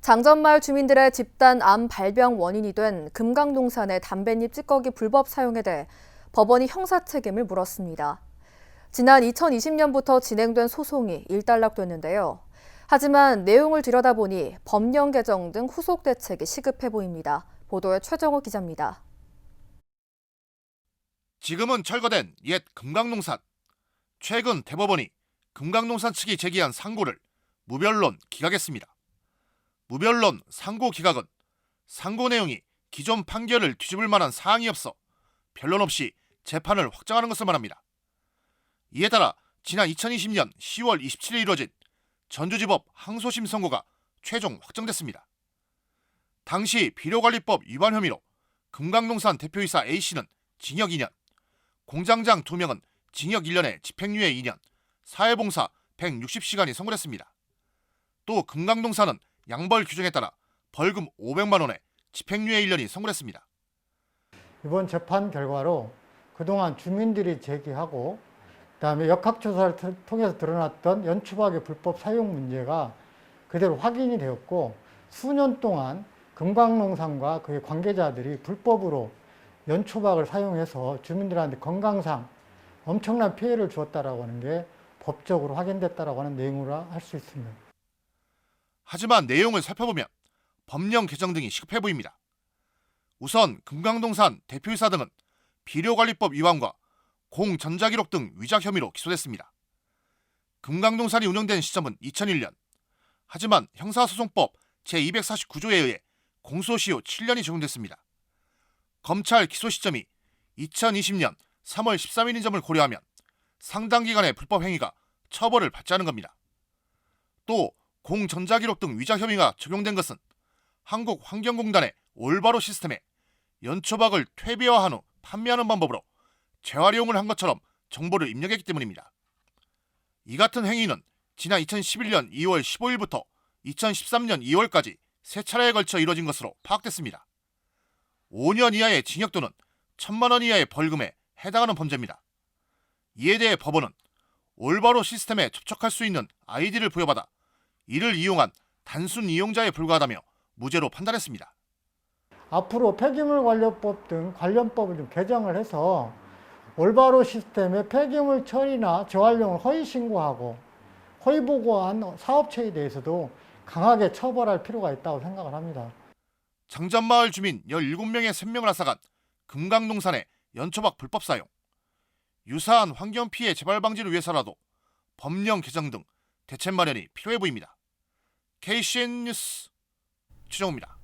장전마을 주민들의 집단 암 발병 원인이 된 금강농산의 담뱃잎 찌꺼기 불법 사용에 대해 법원이 형사 책임을 물었습니다. 지난 2020년부터 진행된 소송이 일단락됐는데요. 하지만 내용을 들여다보니 법령 개정 등 후속 대책이 시급해 보입니다. 보도에 최정호 기자입니다. 지금은 철거된 옛 금강농산. 최근 대법원이 금강농산 측이 제기한 상고를 무변론 기각했습니다. 무변론 상고 기각은 상고 내용이 기존 판결을 뒤집을 만한 사항이 없어 변론 없이 재판을 확정하는 것을 말합니다. 이에 따라 지난 2020년 10월 27일 이뤄진 전주지법 항소심 선고가 최종 확정됐습니다. 당시 비료관리법 위반 혐의로 금강농산 대표이사 A씨는 징역 2년, 공장장 2명은 징역 1년에 집행유예 2년, 사회봉사 160시간이 선고됐습니다. 또 금강농산은 양벌 규정에 따라 벌금 500만 원에 집행유예 1년이 선고됐습니다. 이번 재판 결과로 그동안 주민들이 제기하고 그다음에 역학조사를 통해서 드러났던 연초박의 불법 사용 문제가 그대로 확인이 되었고, 수년 동안 금강농산과 그의 관계자들이 불법으로 연초박을 사용해서 주민들한테 건강상 엄청난 피해를 주었다라고 하는 게 법적으로 확인됐다라고 하는 내용으로 할 수 있습니다. 하지만 내용을 살펴보면 법령 개정 등이 시급해 보입니다. 우선 금강농산 대표이사 등은 비료관리법 위반과 공전자기록 등 위작 혐의로 기소됐습니다. 금강농산이 운영된 시점은 2001년. 하지만 형사소송법 제249조에 의해 공소시효 7년이 적용됐습니다. 검찰 기소 시점이 2020년 3월 13일인 점을 고려하면 상당 기간의 불법 행위가 처벌을 받지 않은 겁니다. 또 공전자기록 등 위작 혐의가 적용된 것은 한국환경공단의 올바로 시스템에 연초박을 퇴비화한 후 판매하는 방법으로 재활용을 한 것처럼 정보를 입력했기 때문입니다. 이 같은 행위는 지난 2011년 2월 15일부터 2013년 2월까지 세 차례에 걸쳐 이뤄진 것으로 파악됐습니다. 5년 이하의 징역 또는 1,000만 원 이하의 벌금에 해당하는 범죄입니다. 이에 대해 법원은 올바로 시스템에 접촉할 수 있는 아이디를 부여받아 이를 이용한 단순 이용자에 불과하다며 무죄로 판단했습니다. 앞으로 폐기물관리법 등 관련법을 좀 개정을 해서 올바로 시스템에 폐기물 처리나 재활용을 허위 신고하고 허위 보고한 사업체에 대해서도 강하게 처벌할 필요가 있다고 생각을 합니다. 장전마을 주민 17명의 생명을 앗아간 금강농산의 연초박 불법 사용. 유사한 환경 피해 재발 방지를 위해서라도 법령 개정 등 대책 마련이 필요해 보입니다. KCN 뉴스 최정호입니다.